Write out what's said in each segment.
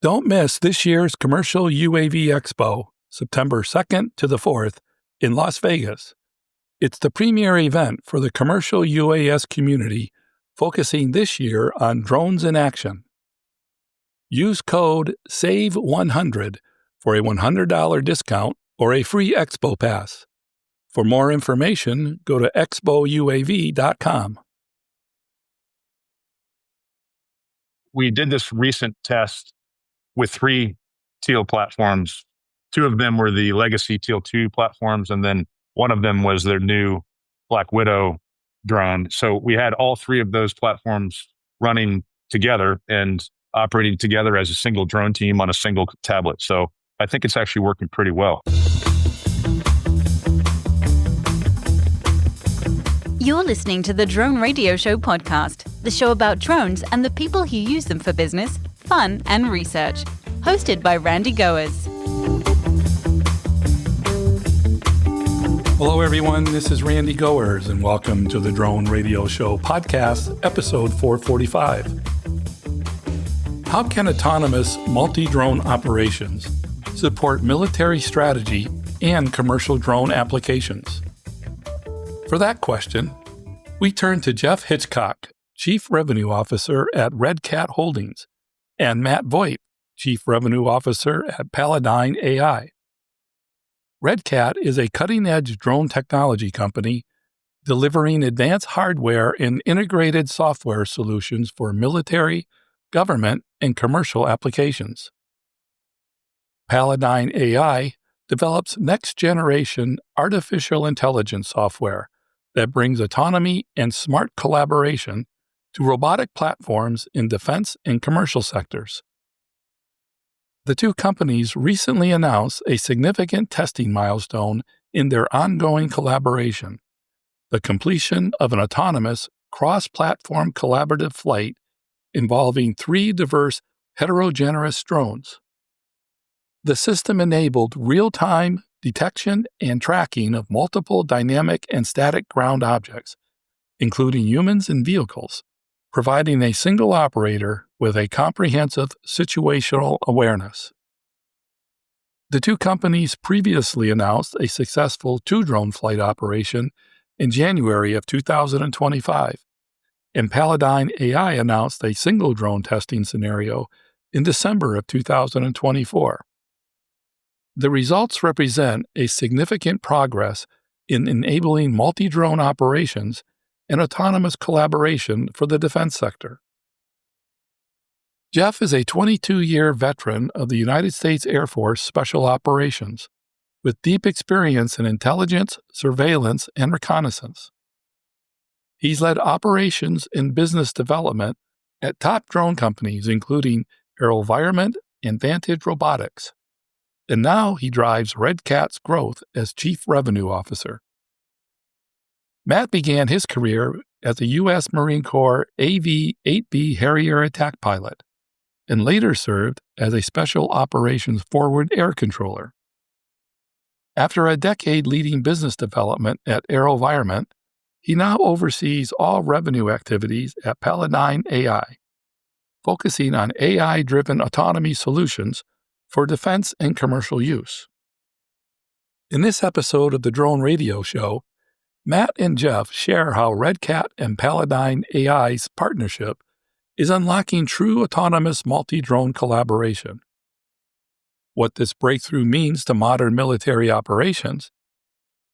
Don't miss this year's Commercial UAV Expo, September 2nd to the 4th, in Las Vegas. It's the premier event for the commercial UAS community, focusing this year on drones in action. Use code SAVE100 for a $100 discount or a free Expo Pass. For more information, go to expouav.com. We did this recent test with 3 Teal platforms. 2 of them were the legacy Teal 2 platforms, and then one of them was their new Black Widow drone. So we had all 3 of those platforms running together and operating together as a single drone team on a single tablet. So I think it's actually working pretty well. You're listening to the Drone Radio Show podcast, the show about drones and the people who use them for business, fun, and research. Hosted by Randy Goers. Hello, everyone. This is Randy Goers, and welcome to the Drone Radio Show podcast, episode 445. How can autonomous multi-drone operations support military strategy and commercial drone applications? For that question, we turn to Geoff Hitchcock, Chief Revenue Officer at Red Cat Holdings, and Matt Vogt, Chief Revenue Officer at Palladyne AI. Red Cat is a cutting-edge drone technology company delivering advanced hardware and integrated software solutions for military, government, and commercial applications. Palladyne AI develops next-generation artificial intelligence software that brings autonomy and smart collaboration to robotic platforms in defense and commercial sectors. The 2 companies recently announced a significant testing milestone in their ongoing collaboration, the completion of an autonomous cross-platform collaborative flight involving 3 diverse heterogeneous drones. The system enabled real-time detection and tracking of multiple dynamic and static ground objects, including humans and vehicles, providing a single operator with a comprehensive situational awareness. The 2 companies previously announced a successful 2-drone flight operation in January of 2025, and Palladyne AI announced a single drone testing scenario in December of 2024. The results represent a significant progress in enabling multi-drone operations and autonomous collaboration for the defense sector. Geoff is a 22-year veteran of the United States Air Force Special Operations, with deep experience in intelligence, surveillance, and reconnaissance. He's led operations and business development at top drone companies including AeroVironment and Vantage Robotics, and now he drives Red Cat's growth as Chief Revenue Officer. Matt began his career as a U.S. Marine Corps AV-8B Harrier attack pilot, and later served as a Special Operations Forward Air Controller. After a decade leading business development at AeroVironment, he now oversees all revenue activities at Palladyne AI, focusing on AI-driven autonomy solutions for defense and commercial use. In this episode of the Drone Radio Show, Matt and Geoff share how Red Cat and Palladyne AI's partnership is unlocking true autonomous multi-drone collaboration, what this breakthrough means to modern military operations,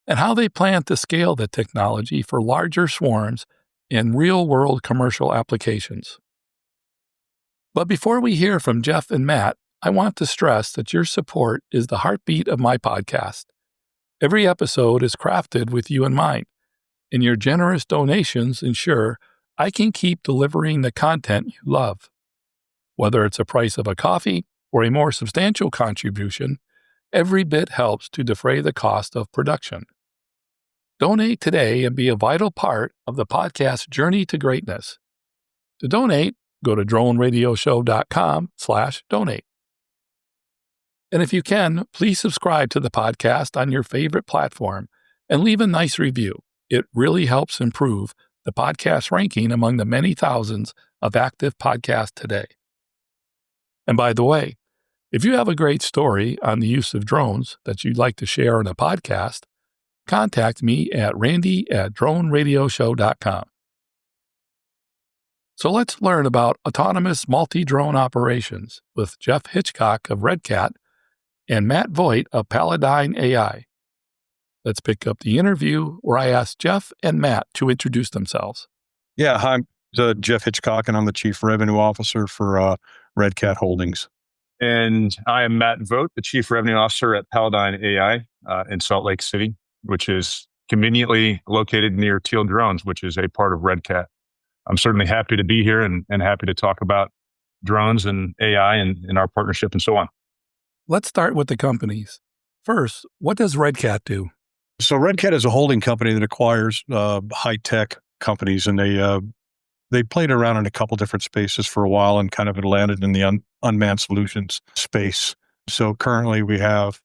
and how they plan to scale the technology for larger swarms and real-world commercial applications. But before we hear from Geoff and Matt, I want to stress that your support is the heartbeat of my podcast. Every episode is crafted with you in mind, and your generous donations ensure I can keep delivering the content you love. Whether it's a price of a coffee or a more substantial contribution, every bit helps to defray the cost of production. Donate today and be a vital part of the podcast's journey to greatness. To donate, go to droneradioshow.com/donate. And if you can, please subscribe to the podcast on your favorite platform and leave a nice review. It really helps improve the podcast ranking among the many thousands of active podcasts today. And by the way, if you have a great story on the use of drones that you'd like to share in a podcast, contact me at randy@droneradioshow.com. So let's learn about autonomous multi-drone operations with Geoff Hitchcock of Red Cat and Matt Vogt of Palladyne AI. Let's pick up the interview where I asked Geoff and Matt to introduce themselves. Yeah, hi, I'm Geoff Hitchcock, and I'm the Chief Revenue Officer for Red Cat Holdings. And I am Matt Vogt, the Chief Revenue Officer at Palladyne AI in Salt Lake City, which is conveniently located near Teal Drones, which is a part of Red Cat. I'm certainly happy to be here and happy to talk about drones and AI and our partnership and so on. Let's start with the companies. First, what does Red Cat do? So Red Cat is a holding company that acquires high-tech companies, and they played around in a couple different spaces for a while and kind of landed in the unmanned solutions space. So currently we have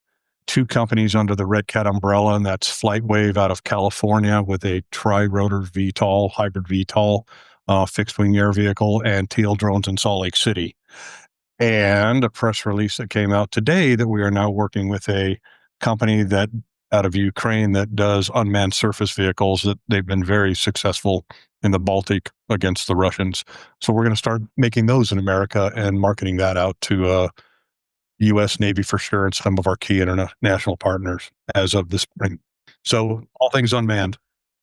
two companies under the Red Cat umbrella, and that's FlightWave out of California with a tri-rotor VTOL, hybrid VTOL, fixed-wing air vehicle, and Teal Drones in Salt Lake City. And a press release that came out today that we are now working with a company that out of Ukraine that does unmanned surface vehicles, that they've been very successful in the Baltic against the Russians. So we're going to start making those in America and marketing that out to U.S. Navy for sure, and some of our key international partners as of this spring. So all things unmanned.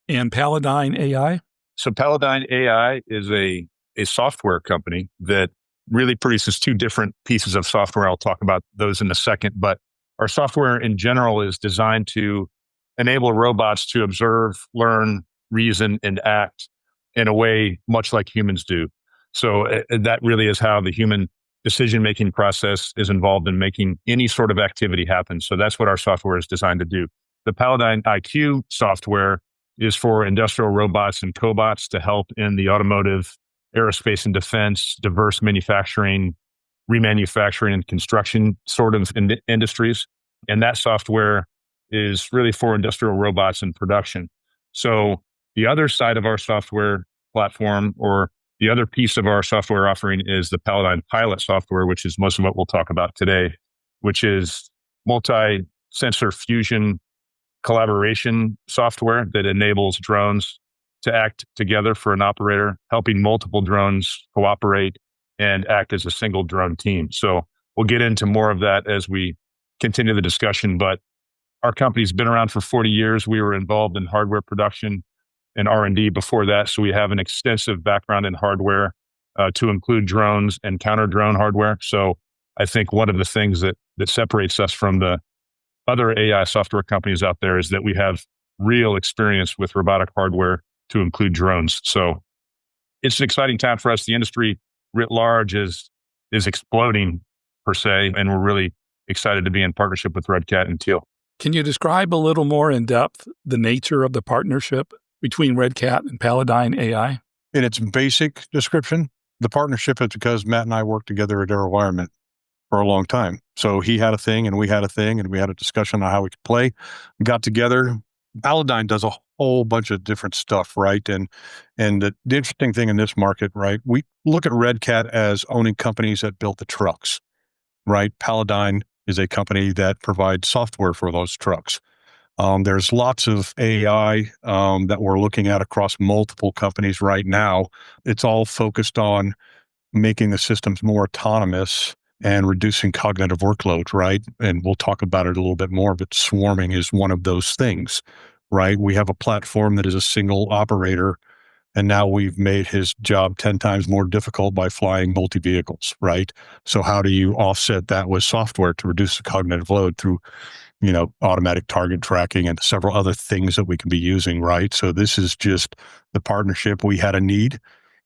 And Palladyne AI? So Palladyne AI is a software company that really produces two different pieces of software. I'll talk about those in a second, but our software in general is designed to enable robots to observe, learn, reason, and act in a way much like humans do. So that really is how the human decision-making process is involved in making any sort of activity happen. So that's what our software is designed to do. The Palladyne IQ software is for industrial robots and cobots to help in the automotive, aerospace and defense, diverse manufacturing, remanufacturing, and construction sort of industries. And that software is really for industrial robots in production. So the other side of our software platform, or the other piece of our software offering, is the Palladyne Pilot software, which is most of what we'll talk about today, which is multi-sensor fusion collaboration software that enables drones to act together for an operator, helping multiple drones cooperate and act as a single drone team. So we'll get into more of that as we continue the discussion, but our company's been around for 40 years. We were involved in hardware production and R&D before that, so we have an extensive background in hardware to include drones and counter-drone hardware. So I think one of the things that separates us from the other AI software companies out there is that we have real experience with robotic hardware to include drones. So it's an exciting time for us. The industry writ large is exploding per se, and we're really excited to be in partnership with Red Cat and Teal. Can you describe a little more in depth the nature of the partnership between Red Cat and Palladyne AI? In its basic description, the partnership is because Matt and I worked together at AeroVironment for a long time. So he had a thing and we had a thing, and we had a discussion on how we could play. We got together. Palladyne does a whole bunch of different stuff, right? And the interesting thing in this market, right? We look at Red Cat as owning companies that built the trucks, right? Palladyne is a company that provides software for those trucks. There's lots of AI that we're looking at across multiple companies right now. It's all focused on making the systems more autonomous and reducing cognitive workload, right? And we'll talk about it a little bit more, but swarming is one of those things, right? We have a platform that is a single operator, and now we've made his job 10 times more difficult by flying multi-vehicles, right? So how do you offset that with software to reduce the cognitive load through, automatic target tracking and several other things that we can be using, right? So this is just the partnership. We had a need,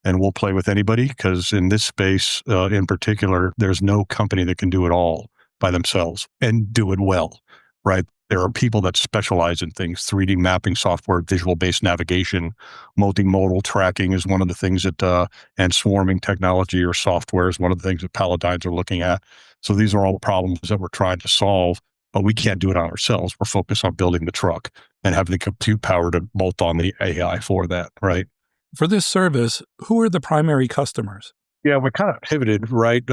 and we'll play with anybody, because in this space in particular, there's no company that can do it all by themselves and do it well, right? There are people that specialize in things: 3D mapping software, visual-based navigation, multimodal tracking is one of the things that, and swarming technology or software is one of the things that Palladynes are looking at. So these are all problems that we're trying to solve, but we can't do it on ourselves. We're focused on building the truck and having the compute power to bolt on the AI for that, right? For this service, who are the primary customers? Yeah, we kind of pivoted, right?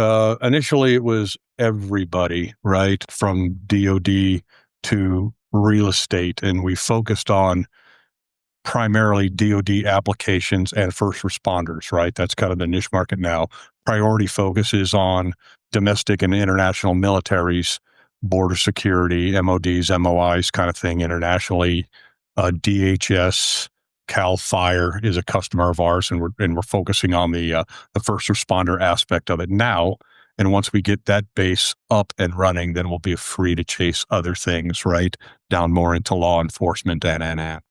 Initially, it was everybody, right? From DoD to real estate. And we focused on primarily DoD applications and first responders, right? That's kind of the niche market now. Priority focus is on domestic and international militaries, border security, MODs, MOIs kind of thing internationally. DHS, Cal Fire is a customer of ours, and we're focusing on the first responder aspect of it now. And once we get that base up and running, then we'll be free to chase other things, right? Down more into law enforcement and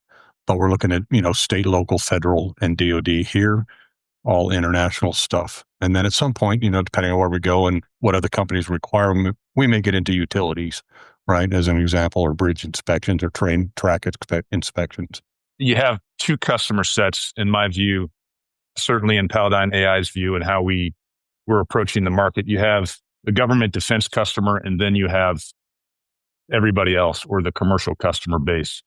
but we're looking at, state, local, federal, and DoD here, all international stuff. And then at some point, depending on where we go and what other companies require, we may get into utilities, right? As an example, or bridge inspections or train track inspections. You have two customer sets, in my view, certainly in Palladyne AI's view, and how we're approaching the market. You have the government defense customer, and then you have everybody else, or the commercial customer base.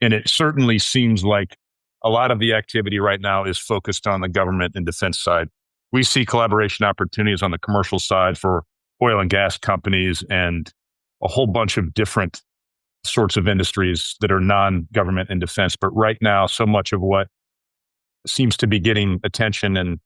And it certainly seems like a lot of the activity right now is focused on the government and defense side. We see collaboration opportunities on the commercial side for oil and gas companies and a whole bunch of different sorts of industries that are non-government and defense. But right now, so much of what seems to be getting attention and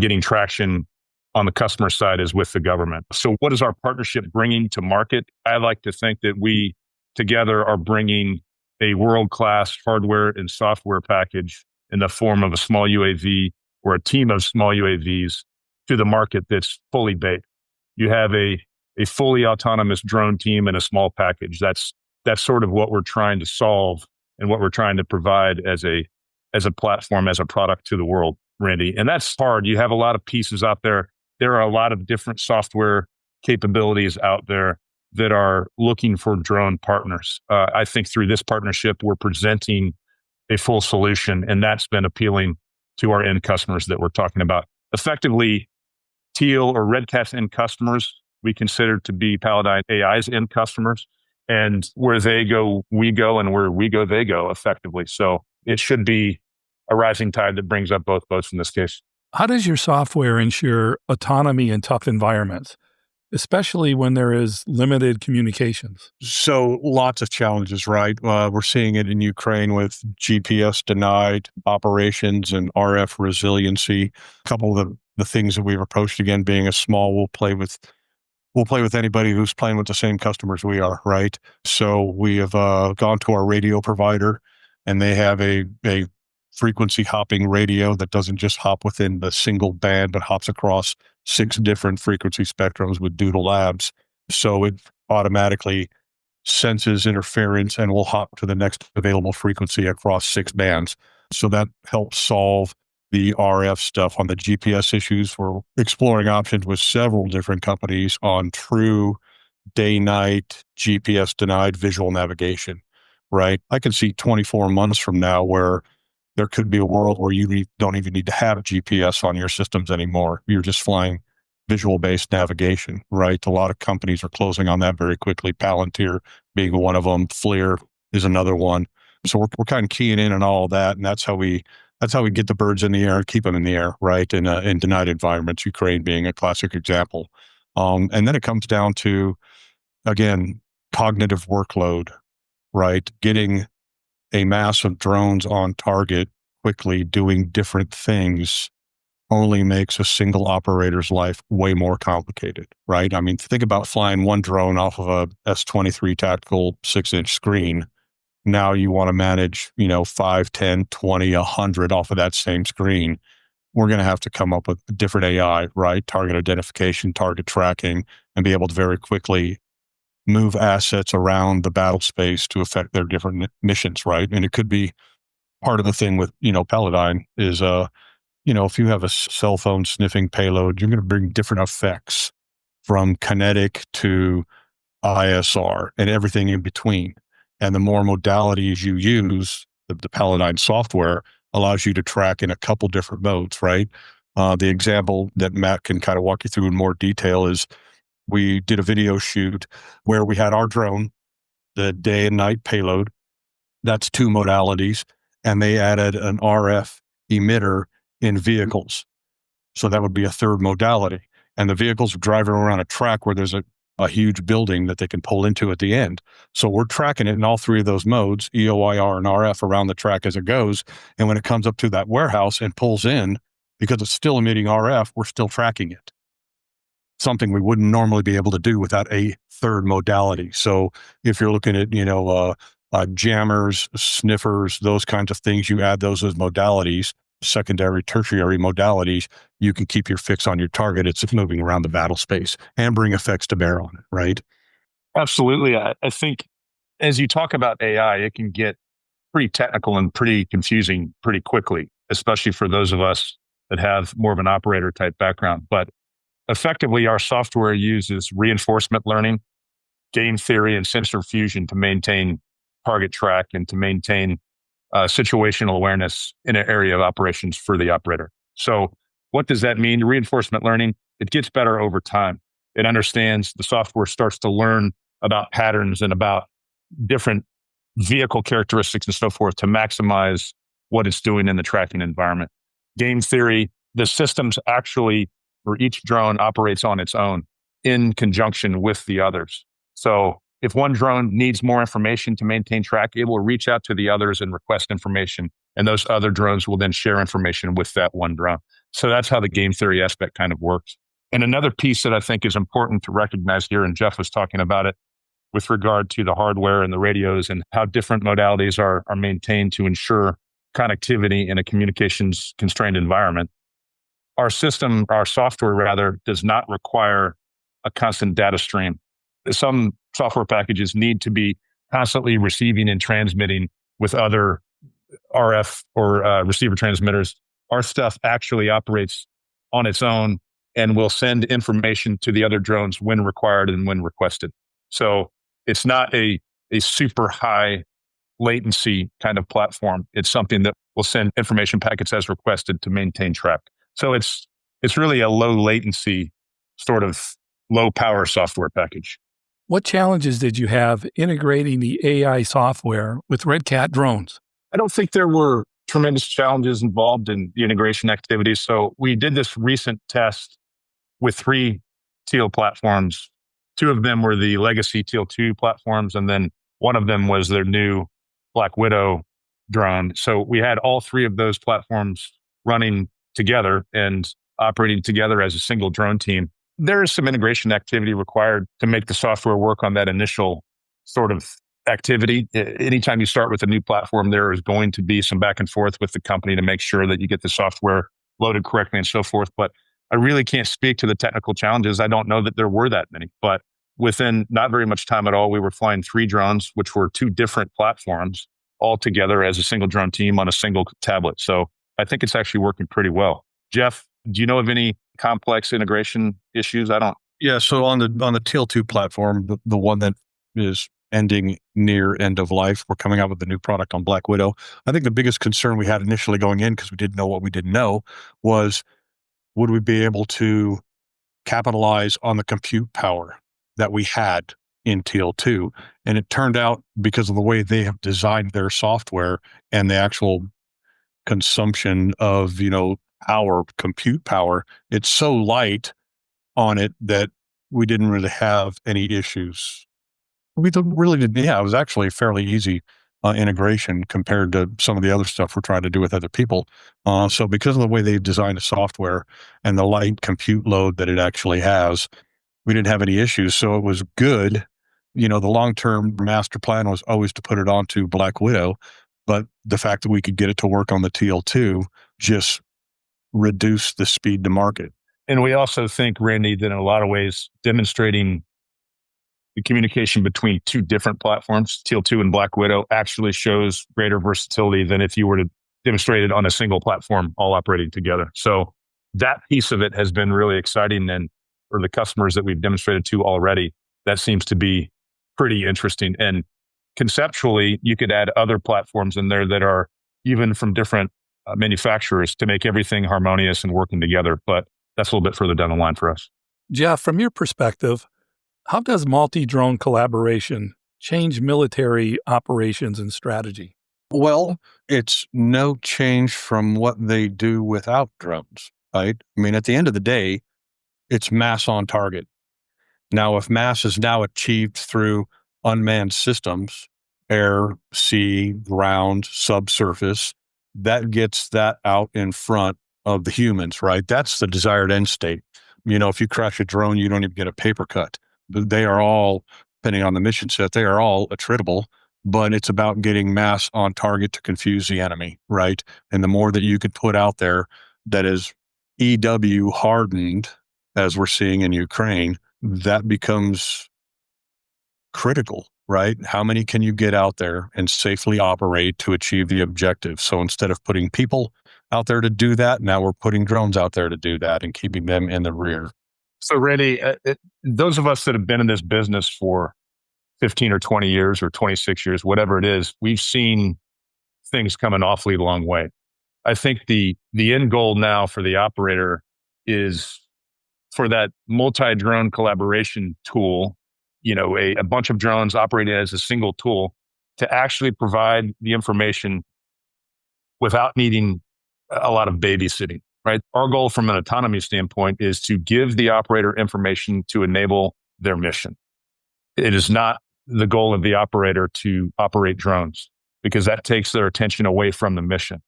getting traction on the customer side is with the government. So what is our partnership bringing to market? I like to think that we together are bringing a world-class hardware and software package in the form of a small UAV or a team of small UAVs to the market that's fully baked. You have a fully autonomous drone team and a small package. That's sort of what we're trying to solve and what we're trying to provide as a platform, as a product to the world, Randy. And that's hard. You have a lot of pieces out there. There are a lot of different software capabilities out there that are looking for drone partners. I think through this partnership, we're presenting a full solution, and that's been appealing to our end customers that we're talking about. Effectively, Teal or Red Cat's end customers, we consider to be Palladyne AI's end customers, and where they go, we go, and where we go, they go, effectively. So it should be a rising tide that brings up both boats in this case. How does your software ensure autonomy in tough environments, especially when there is limited communications? So lots of challenges, right? We're seeing it in Ukraine with GPS denied operations and RF resiliency. A couple of the things that we've approached, again, being a small, we'll play with anybody who's playing with the same customers we are, right? So we have gone to our radio provider, and they have a frequency hopping radio that doesn't just hop within the single band, but hops across 6 different frequency spectrums with Doodle Labs. So it automatically senses interference and will hop to the next available frequency across 6 bands. So that helps solve the RF stuff. On the GPS issues, we're exploring options with several different companies on true day-night GPS denied visual navigation, right? I can see 24 months from now where there could be a world where you don't even need to have GPS on your systems anymore. You're just flying visual-based navigation, right? A lot of companies are closing on that very quickly. Palantir being one of them. FLIR is another one. So we're kind of keying in on all of that, and that's how we get the birds in the air and keep them in the air, right? In denied environments, Ukraine being a classic example. And then it comes down to, again, cognitive workload, right? Getting a mass of drones on target quickly doing different things only makes a single operator's life way more complicated, right? I mean, think about flying one drone off of a S23 tactical 6-inch screen. Now you want to manage, 5, 10, 20, 100 off of that same screen. We're going to have to come up with different AI, right? Target identification, target tracking, and be able to very quickly move assets around the battle space to affect their different missions, right? And it could be part of the thing with, Palladyne is, if you have a cell phone sniffing payload, you're going to bring different effects from kinetic to ISR and everything in between. And the more modalities you use, the Palladyne software allows you to track in a couple different modes, right? The example that Matt can kind of walk you through in more detail is we did a video shoot where we had our drone, the day and night payload. That's 2 modalities. And they added an RF emitter in vehicles. So that would be a third modality. And the vehicles are driving around a track where there's a huge building that they can pull into at the end. So we're tracking it in all three of those modes, EOIR and RF, around the track as it goes. And when it comes up to that warehouse and pulls in, because it's still emitting RF, we're still tracking it. Something we wouldn't normally be able to do without a third modality. So if you're looking at, jammers, sniffers, those kinds of things, you add those as modalities, secondary, tertiary modalities, you can keep your fix on your target. It's moving around the battle space and bring effects to bear on it, right? Absolutely. I think as you talk about AI, it can get pretty technical and pretty confusing pretty quickly, especially for those of us that have more of an operator type background. But effectively, our software uses reinforcement learning, game theory, and sensor fusion to maintain target track and to maintain situational awareness in an area of operations for the operator. So what does that mean? Reinforcement learning, it gets better over time. It understands, the software starts to learn about patterns and about different vehicle characteristics and so forth to maximize what it's doing in the tracking environment. Game theory, the systems actually, or each drone operates on its own in conjunction with the others. So if one drone needs more information to maintain track, it will reach out to the others and request information. And those other drones will then share information with that one drone. So that's how the game theory aspect kind of works. And another piece that I think is important to recognize here, and Geoff was talking about it with regard to the hardware and the radios and how different modalities are maintained to ensure connectivity in a communications constrained environment. Our software rather, does not require a constant data stream. Some software packages need to be constantly receiving and transmitting with other RF or receiver transmitters. Our stuff actually operates on its own and will send information to the other drones when required and when requested. So it's not a super high latency kind of platform. It's something that will send information packets as requested to maintain track. So it's really a low latency, sort of low power software package. What challenges did you have integrating the AI software with Red Cat drones? I don't think there were tremendous challenges involved in the integration activities. So we did this recent test with 3 Teal platforms. 2 of them were the legacy Teal 2 platforms, and then one of them was their new Black Widow drone. So we had all 3 of those platforms running together and operating together as a single drone team. There is some integration activity required to make the software work on that initial sort of activity. Anytime you start with a new platform, there is going to be some back and forth with the company to make sure that you get the software loaded correctly and so forth. But I really can't speak to the technical challenges. I don't know that there were that many, but within not very much time at all, we were flying 3 drones, which were 2 different platforms, all together as a single drone team on a single tablet. So I think it's actually working pretty well. Geoff, do you know of any complex integration issues? I don't. Yeah. So on the Teal 2 platform, the one that is ending near end of life, we're coming out with the new product on Black Widow. I think the biggest concern we had initially going in, because we didn't know what we didn't know, was would we be able to capitalize on the compute power that we had in Teal 2? And it turned out, because of the way they have designed their software and the actual consumption of, our compute power, it's so light on it that we didn't really have any issues. We really didn't. Yeah, it was actually a fairly easy integration compared to some of the other stuff we're trying to do with other people. So because of the way they've designed the software and the light compute load that it actually has, we didn't have any issues. So it was good. The long-term master plan was always to put it onto Black Widow, but the fact that we could get it to work on the TL2 just reduced the speed to market. And we also think, Randy, that in a lot of ways, demonstrating the communication between 2 different platforms, Teal 2 and Black Widow, actually shows greater versatility than if you were to demonstrate it on a single platform, all operating together. So that piece of it has been really exciting. And for the customers that we've demonstrated to already, that seems to be pretty interesting. And conceptually, you could add other platforms in there that are even from different manufacturers to make everything harmonious and working together. But that's a little bit further down the line for us. Geoff, from your perspective, how does multi-drone collaboration change military operations and strategy? Well, it's no change from what they do without drones. right? I mean, at the end of the day, it's mass on target. Now, if mass is now achieved through unmanned systems, air, sea, ground, subsurface, that gets that out in front of the humans, right? That's the desired end state. If you crash a drone, you don't even get a paper cut. They are all, depending on the mission set, they are all attritable, but it's about getting mass on target to confuse the enemy, right? And the more that you could put out there that is EW hardened, as we're seeing in Ukraine, that becomes critical, right? How many can you get out there and safely operate to achieve the objective? So instead of putting people out there to do that, now we're putting drones out there to do that and keeping them in the rear. So, Randy, those of us that have been in this business for 15 or 20 years or 26 years, whatever it is, we've seen things come an awfully long way. I think the end goal now for the operator is for that multi-drone collaboration tool, a bunch of drones operating as a single tool to actually provide the information without needing a lot of babysitting, right? Our goal from an autonomy standpoint is to give the operator information to enable their mission. It is not the goal of the operator to operate drones because that takes their attention away from the mission.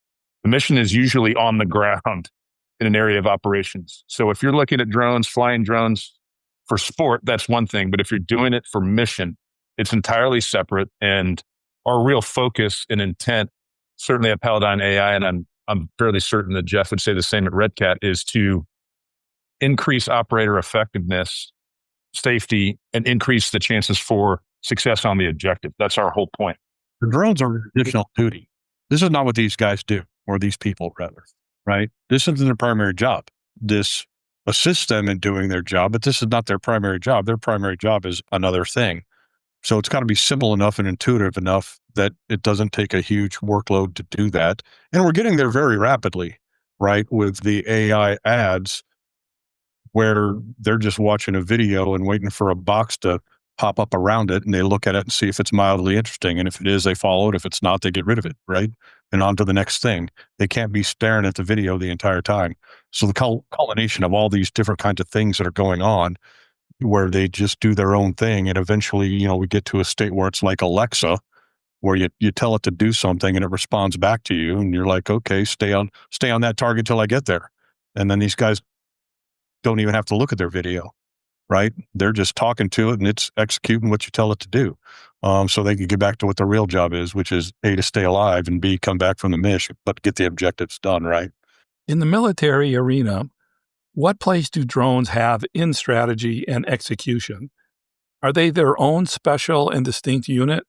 The mission is usually on the ground in an area of operations. So if you're looking at drones, flying drones for sport, that's one thing. But if you're doing it for mission, it's entirely separate. And our real focus and intent, certainly at Palladyne AI, and I'm fairly certain that Geoff would say the same at Red Cat, is to increase operator effectiveness, safety, and increase the chances for success on the objective. That's our whole point. The drones are additional duty. This is not what these guys do, or these people rather, right? This isn't their primary job. This assists them in doing their job, but this is not their primary job. Their primary job is another thing. So it's got to be simple enough and intuitive enough that it doesn't take a huge workload to do that. And we're getting there very rapidly, right? With the AI ads where they're just watching a video and waiting for a box to pop up around it, and they look at it and see if it's mildly interesting. And if it is, they follow it. If it's not, they get rid of it, right? And on to the next thing. They can't be staring at the video the entire time. So the culmination of all these different kinds of things that are going on where they just do their own thing. And eventually, we get to a state where it's like Alexa, where you tell it to do something and it responds back to you. And you're like, okay, stay on that target till I get there. And then these guys don't even have to look at their video, right? They're just talking to it and it's executing what you tell it to do. So they can get back to what their real job is, which is A, to stay alive, and B, come back from the mission, but get the objectives done, right? In the military arena, what place do drones have in strategy and execution? Are they their own special and distinct unit,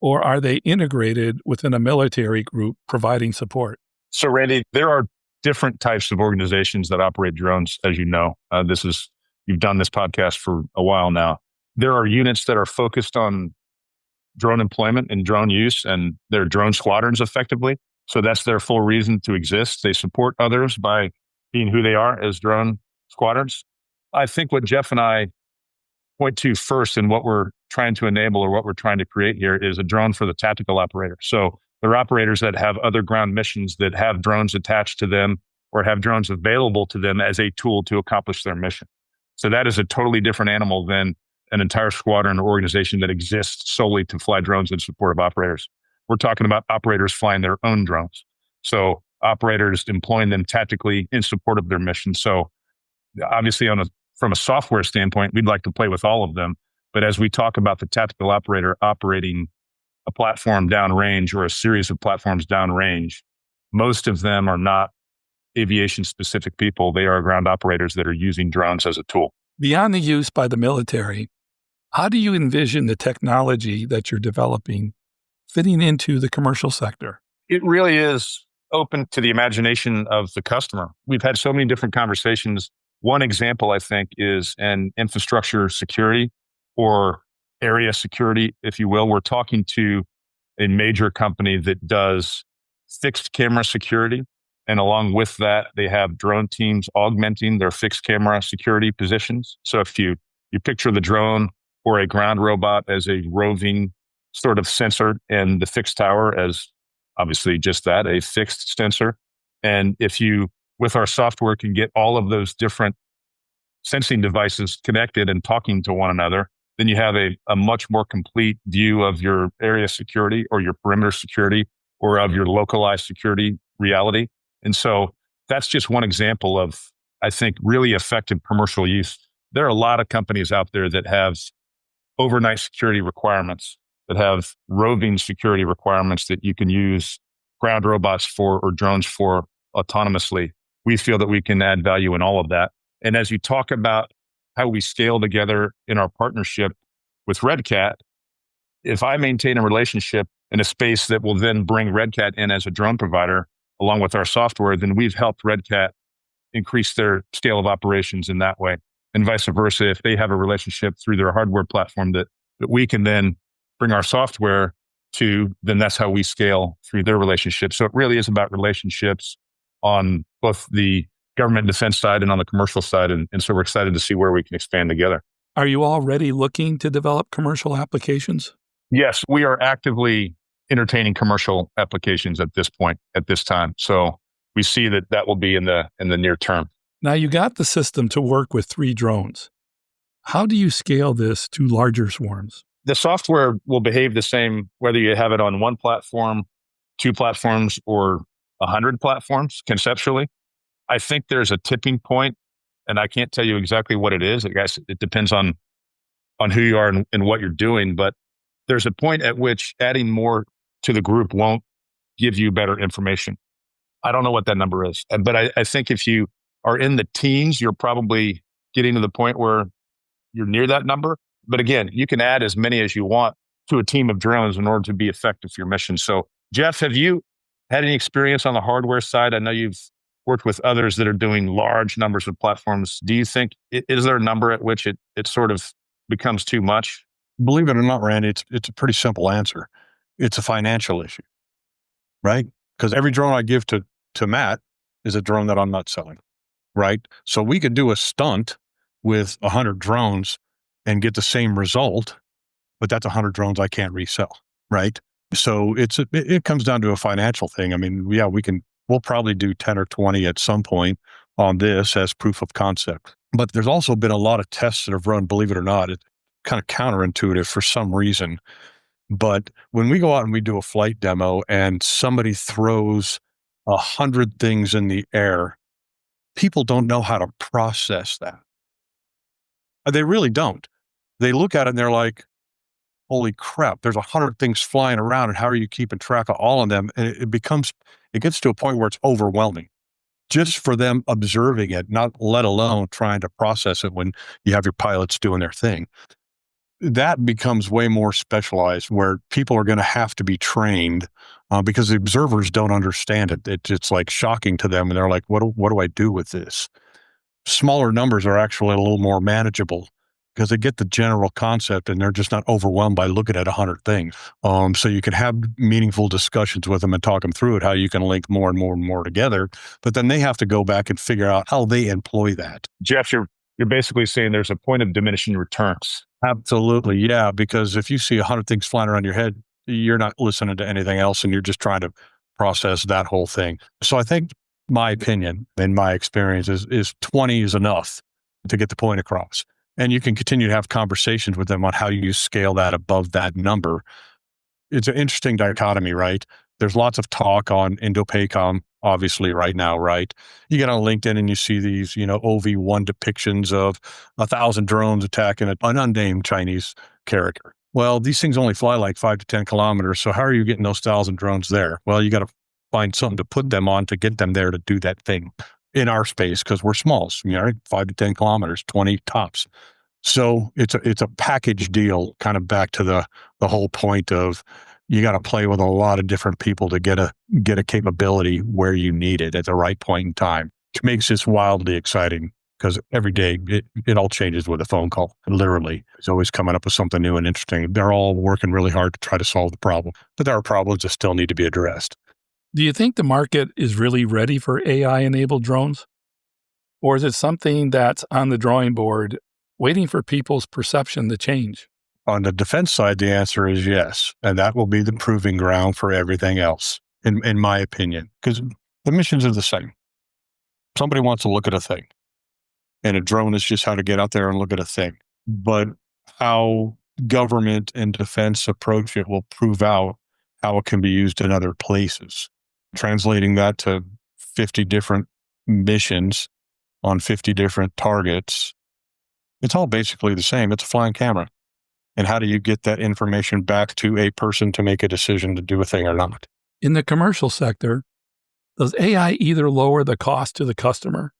or are they integrated within a military group providing support? So, Randy, there are different types of organizations that operate drones, as you know. You've done this podcast for a while now. There are units that are focused on drone employment and drone use, and they're drone squadrons effectively. So that's their full reason to exist. They support others by being who they are as drone squadrons. I think what Geoff and I point to first and what we're trying to enable or what we're trying to create here is a drone for the tactical operator. So there are operators that have other ground missions that have drones attached to them or have drones available to them as a tool to accomplish their mission. So that is a totally different animal than an entire squadron or organization that exists solely to fly drones in support of operators. We're talking about operators flying their own drones. So operators employing them tactically in support of their mission. So obviously from a software standpoint, we'd like to play with all of them. But as we talk about the tactical operator operating a platform downrange or a series of platforms downrange, most of them are not aviation specific people. They are ground operators that are using drones as a tool. Beyond the use by the military, how do you envision the technology that you're developing fitting into the commercial sector? It really is open to the imagination of the customer. We've had so many different conversations. One example, I think, is an infrastructure security or area security, if you will. We're talking to a major company that does fixed camera security. And along with that, they have drone teams augmenting their fixed camera security positions. So if you picture the drone or a ground robot as a roving sort of sensor and the fixed tower as obviously just that, a fixed sensor. And if you with our software can get all of those different sensing devices connected and talking to one another, then you have a much more complete view of your area security or your perimeter security or of your localized security reality. And so that's just one example of, I think, really effective commercial use. There are a lot of companies out there that have overnight security requirements, that have roving security requirements that you can use ground robots for or drones for autonomously. We feel that we can add value in all of that. And as you talk about how we scale together in our partnership with Red Cat, if I maintain a relationship in a space that will then bring Red Cat in as a drone provider along with our software, then we've helped Red Cat increase their scale of operations in that way. And vice versa, if they have a relationship through their hardware platform that we can then bring our software to, then that's how we scale through their relationship. So it really is about relationships on both the government defense side and on the commercial side. And so we're excited to see where we can expand together. Are you already looking to develop commercial applications? Yes, we are actively entertaining commercial applications at this point, at this time. So we see that will be in the near term. Now you got the system to work with 3 drones. How do you scale this to larger swarms? The software will behave the same whether you have it on 1 platform, 2 platforms, or 100 platforms conceptually. I think there's a tipping point, and I can't tell you exactly what it is. I guess it depends on who you are and what you're doing, but there's a point at which adding more to the group won't give you better information. I don't know what that number is, but I think if you are in the teens, you're probably getting to the point where you're near that number. But again, you can add as many as you want to a team of drones in order to be effective for your mission. So, Geoff, have you had any experience on the hardware side? I know you've worked with others that are doing large numbers of platforms. Do you think, is there a number at which it sort of becomes too much? Believe it or not, Randy, it's a pretty simple answer. It's a financial issue, right? Because every drone I give to Matt is a drone that I'm not selling, right? So we could do a stunt with 100 drones and get the same result, but that's 100 drones I can't resell, right? So it comes down to a financial thing. I mean, yeah, we'll probably do 10 or 20 at some point on this as proof of concept. But there's also been a lot of tests that have run, believe it or not. It's kind of counterintuitive for some reason. But when we go out and we do a flight demo and somebody throws 100 things in the air, people don't know how to process that. They really don't. They look at it and they're like, holy crap, there's 100 things flying around, and how are you keeping track of all of them? And it gets to a point where it's overwhelming just for them observing it, not let alone trying to process it when you have your pilots doing their thing. That becomes way more specialized, where people are going to have to be trained because the observers don't understand it. It's like shocking to them, and they're like, what do I do with this? Smaller numbers are actually a little more manageable because they get the general concept and they're just not overwhelmed by looking at 100 things. So you can have meaningful discussions with them and talk them through it, how you can link more and more and more together. But then they have to go back and figure out how they employ that. Geoff, you're basically saying there's a point of diminishing returns. Absolutely, yeah. Because if you see 100 things flying around your head, you're not listening to anything else, and you're just trying to process that whole thing. So I think my opinion and my experience is 20 is enough to get the point across. And you can continue to have conversations with them on how you scale that above that number. It's an interesting dichotomy, right? There's lots of talk on Indo-PACOM, obviously, right now, right? You get on LinkedIn and you see these, OV1 depictions of 1,000 drones attacking an unnamed Chinese character. Well, these things only fly like 5 to 10 kilometers. So how are you getting those 1,000 drones there? Well, you got to find something to put them on to get them there to do that thing in our space, because we're small, 5 to 10 kilometers, 20 tops. So it's a package deal, kind of back to the whole point of you got to play with a lot of different people to get a capability where you need it at the right point in time, which makes this wildly exciting because every day it all changes with a phone call. Literally, it's always coming up with something new and interesting. They're all working really hard to try to solve the problem, but there are problems that still need to be addressed. Do you think the market is really ready for AI-enabled drones? Or is it something that's on the drawing board, waiting for people's perception to change? On the defense side, the answer is yes. And that will be the proving ground for everything else, in my opinion, because the missions are the same. Somebody wants to look at a thing, and a drone is just how to get out there and look at a thing. But how government and defense approach it will prove out how it can be used in other places. Translating that to 50 different missions on 50 different targets, it's all basically the same. It's a flying camera. And how do you get that information back to a person to make a decision to do a thing or not? In the commercial sector, does AI either lower the cost to the customer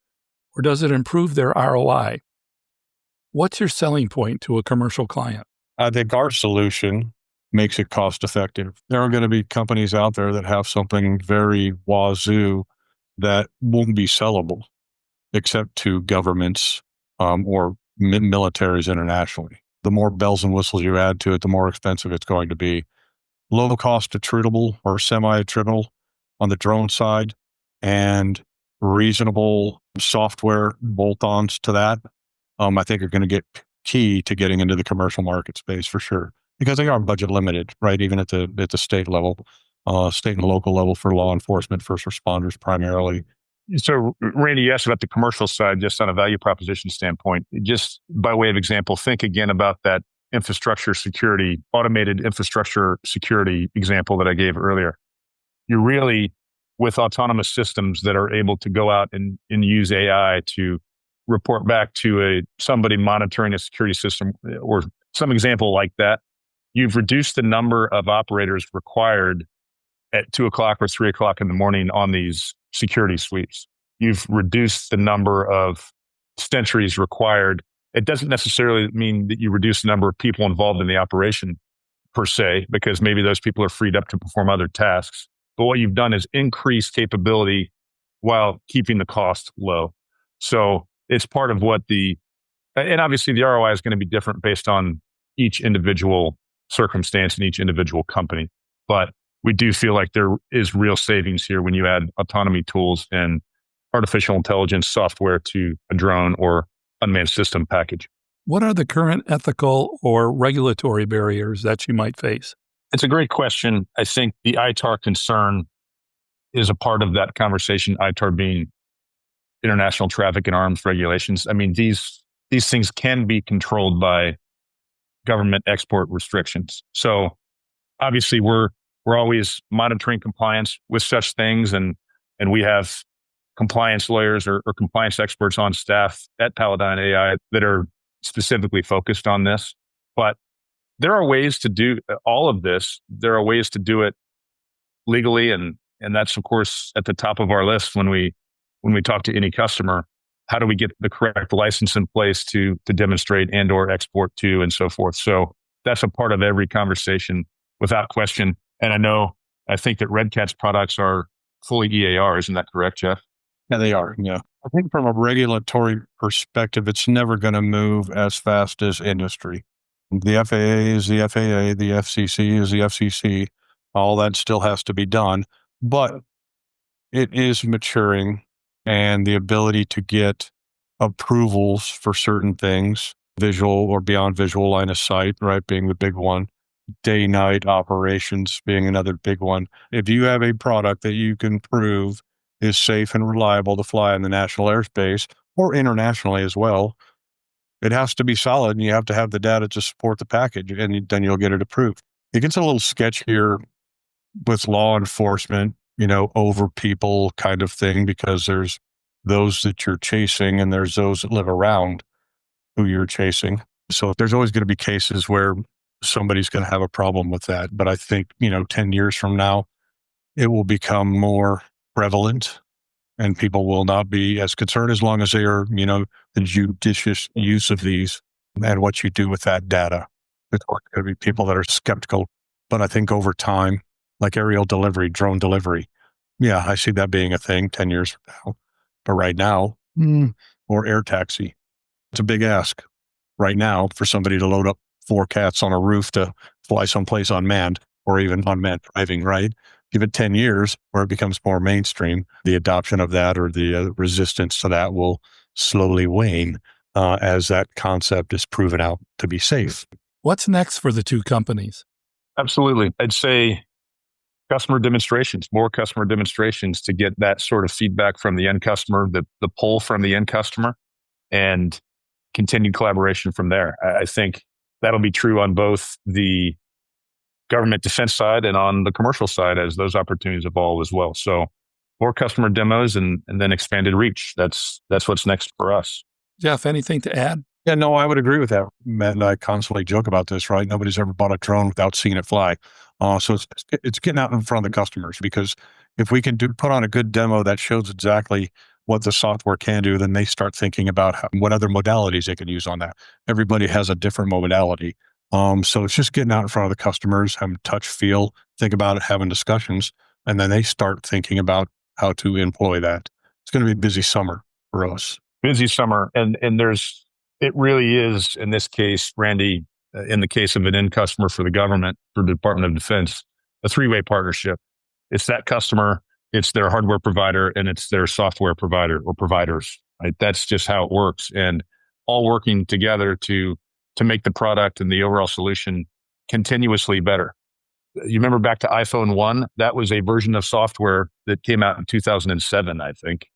or does it improve their ROI? What's your selling point to a commercial client? I think our solution makes it cost effective. There are going to be companies out there that have something very wazoo that won't be sellable except to governments or militaries internationally. The more bells and whistles you add to it, the more expensive it's going to be. Low cost attritable or semi-attritable on the drone side, and reasonable software bolt-ons to that, I think are going to get key to getting into the commercial market space for sure, because they are budget limited, right? Even at the state level, state and local level for law enforcement, first responders primarily. So, Randy, you asked about the commercial side, just on a value proposition standpoint. Just by way of example, think again about that infrastructure security, automated infrastructure security example that I gave earlier. You're really, with autonomous systems that are able to go out and use AI to report back to somebody monitoring a security system or some example like that, you've reduced the number of operators required at 2:00 or 3:00 in the morning on these security sweeps. You've reduced the number of sentries required. It doesn't necessarily mean that you reduce the number of people involved in the operation per se, because maybe those people are freed up to perform other tasks. But what you've done is increase capability while keeping the cost low. So it's part of what and obviously the ROI is going to be different based on each individual circumstance and each individual company. But we do feel like there is real savings here when you add autonomy tools and artificial intelligence software to a drone or unmanned system package. What are the current ethical or regulatory barriers that you might face? It's a great question. I think the ITAR concern is a part of that conversation, ITAR being international traffic in arms regulations. I mean, these things can be controlled by government export restrictions. So obviously we're always monitoring compliance with such things, and we have compliance lawyers or compliance experts on staff at Palladyne AI that are specifically focused on this. But there are ways to do all of this. There are ways to do it legally, and that's of course at the top of our list when we talk to any customer. How do we get the correct license in place to demonstrate and or export to, and so forth? So that's a part of every conversation without question. And I think that Red Cat's products are fully EAR. Isn't that correct, Geoff? Yeah, they are. Yeah. I think from a regulatory perspective, it's never going to move as fast as industry. The FAA is the FAA, the FCC is the FCC. All that still has to be done, but it is maturing, and the ability to get approvals for certain things, visual or beyond visual line of sight, right, being the big one. Day-night operations being another big one. If you have a product that you can prove is safe and reliable to fly in the national airspace or internationally as well, it has to be solid, and you have to have the data to support the package, and then you'll get it approved. It gets a little sketchier with law enforcement, over people kind of thing, because there's those that you're chasing and there's those that live around who you're chasing. So there's always going to be cases where somebody's going to have a problem with that. But I think, 10 years from now, it will become more prevalent and people will not be as concerned, as long as they are, the judicious use of these and what you do with that data. There's going to be people that are skeptical. But I think over time, like aerial delivery, drone delivery, yeah, I see that being a thing 10 years from now. But right now, or air taxi, it's a big ask right now for somebody to load up 4 cats on a roof to fly someplace unmanned, or even unmanned driving, right? Give it 10 years where it becomes more mainstream. The adoption of that or the resistance to that will slowly wane as that concept is proven out to be safe. What's next for the two companies? Absolutely. I'd say Customer demonstrations, more customer demonstrations to get that sort of feedback from the end customer, the pull from the end customer, and continued collaboration from there. I think that'll be true on both the government defense side and on the commercial side as those opportunities evolve as well. So more customer demos and then expanded reach. That's what's next for us. Geoff, anything to add? Yeah, no, I would agree with that. Matt and I constantly joke about this, right? Nobody's ever bought a drone without seeing it fly. So it's getting out in front of the customers, because if we can put on a good demo that shows exactly what the software can do, then they start thinking about what other modalities they can use on that. Everybody has a different modality. So it's just getting out in front of the customers, having touch, feel, think about it, having discussions, and then they start thinking about how to employ that. It's going to be a busy summer for us. Busy summer. And it really is, in this case, Randy, in the case of an end customer for the government, for the Department of Defense, a three-way partnership. It's that customer, it's their hardware provider, and it's their software provider or providers. Right? That's just how it works. And all working together to make the product and the overall solution continuously better. You remember back to iPhone 1? That was a version of software that came out in 2007, I think.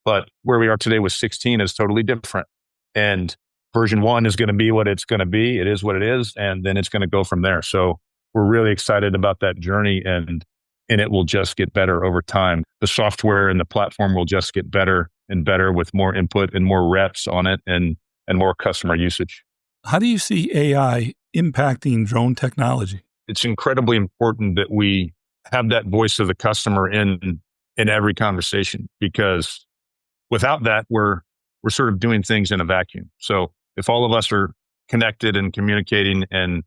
But where we are today with 16 is totally different. And version 1 is going to be what it's going to be. It is what it is. And then it's going to go from there. So we're really excited about that journey, and it will just get better over time. The software and the platform will just get better and better with more input and more reps on it and more customer usage. How do you see AI impacting drone technology? It's incredibly important that we have that voice of the customer in every conversation, because without that, we're sort of doing things in a vacuum. So if all of us are connected and communicating and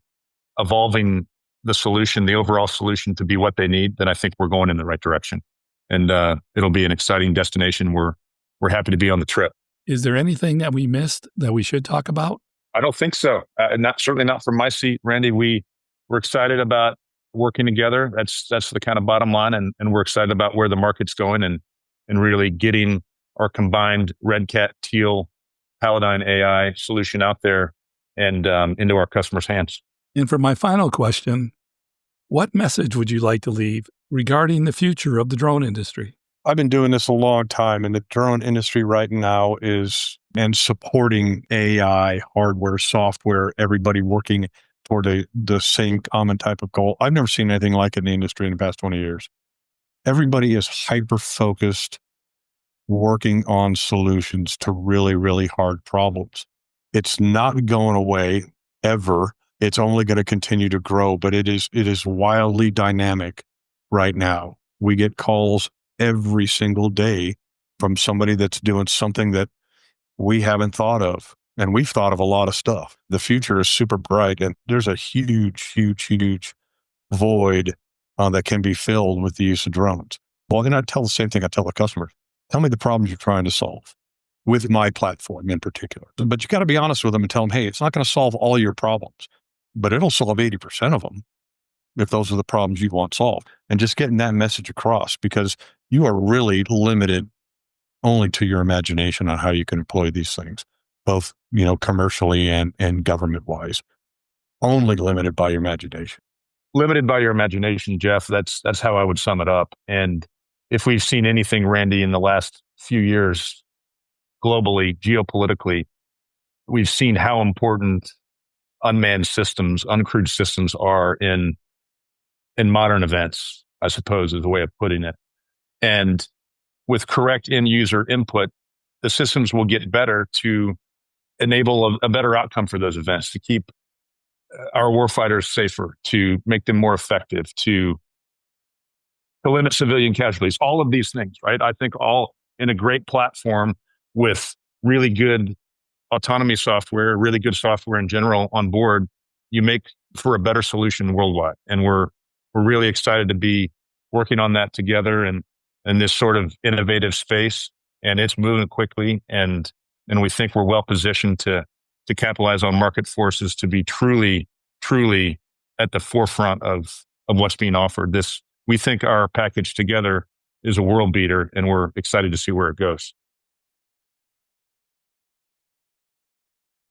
evolving the solution, the overall solution to be what they need, then I think we're going in the right direction. And it'll be an exciting destination. We're happy to be on the trip. Is there anything that we missed that we should talk about? I don't think so. Certainly not from my seat, Randy. We're excited about working together. That's the kind of bottom line. And we're excited about where the market's going and really getting our combined Red Cat Teal Palladyne AI solution out there and into our customers' hands. And for my final question, what message would you like to leave regarding the future of the drone industry? I've been doing this a long time, and the drone industry right now is supporting AI, hardware, software, everybody working toward the same common type of goal. I've never seen anything like it in the industry in the past 20 years. Everybody is hyper-focused, working on solutions to really, really hard problems. It's not going away ever. It's only going to continue to grow, but it is wildly dynamic right now. We get calls every single day from somebody that's doing something that we haven't thought of. And we've thought of a lot of stuff. The future is super bright, and there's a huge, huge, huge void that can be filled with the use of drones. Well, and I tell the same thing I tell the customers. Tell me the problems you're trying to solve with my platform in particular. But you got to be honest with them and tell them, hey, it's not going to solve all your problems, but it'll solve 80% of them if those are the problems you want solved. And just getting that message across, because you are really limited only to your imagination on how you can employ these things, both, commercially and government-wise. Only limited by your imagination. Limited by your imagination, Geoff. That's how I would sum it up. And if we've seen anything, Randy, in the last few years, globally, geopolitically, we've seen how important unmanned systems, uncrewed systems are in modern events, I suppose is the way of putting it. And with correct end user input, the systems will get better to enable a better outcome for those events, to keep our warfighters safer, to make them more effective, to limit civilian casualties, all of these things, right? I think all in a great platform with really good autonomy software, really good software in general on board, you make for a better solution worldwide. And we're really excited to be working on that together and in this sort of innovative space. And it's moving quickly. And we think we're well positioned to capitalize on market forces to be truly, truly at the forefront of what's being offered. We think our package together is a world beater, and we're excited to see where it goes.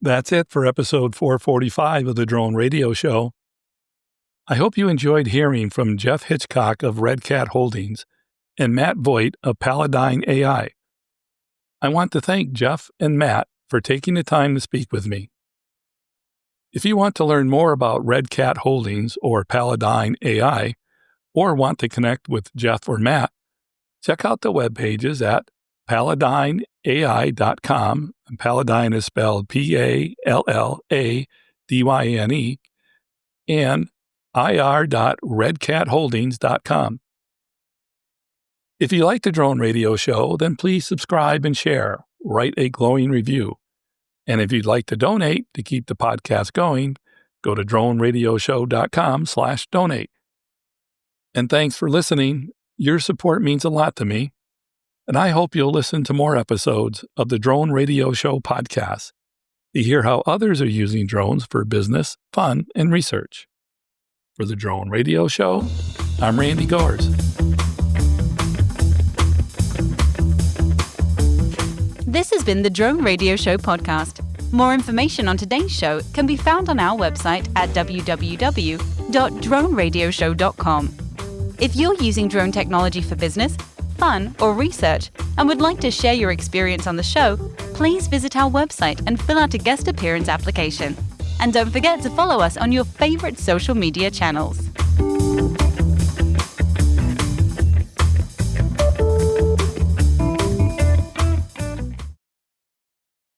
That's it for episode 445 of the Drone Radio Show. I hope you enjoyed hearing from Geoff Hitchcock of Red Cat Holdings and Matt Vogt of Palladyne AI. I want to thank Geoff and Matt for taking the time to speak with me. If you want to learn more about Red Cat Holdings or Palladyne AI, or want to connect with Geoff or Matt, check out the web pages at palladyneai.com. And Palladyne is spelled Palladyne, and ir.redcatholdings.com. If you like the Drone Radio Show, then please subscribe and share. Write a glowing review. And if you'd like to donate to keep the podcast going, go to droneradioshow.com/donate. And thanks for listening. Your support means a lot to me. And I hope you'll listen to more episodes of the Drone Radio Show podcast to hear how others are using drones for business, fun, and research. For the Drone Radio Show, I'm Randy Gores. This has been the Drone Radio Show podcast. More information on today's show can be found on our website at www.droneradioshow.com. If you're using drone technology for business, fun, or research and would like to share your experience on the show, please visit our website and fill out a guest appearance application. And don't forget to follow us on your favorite social media channels.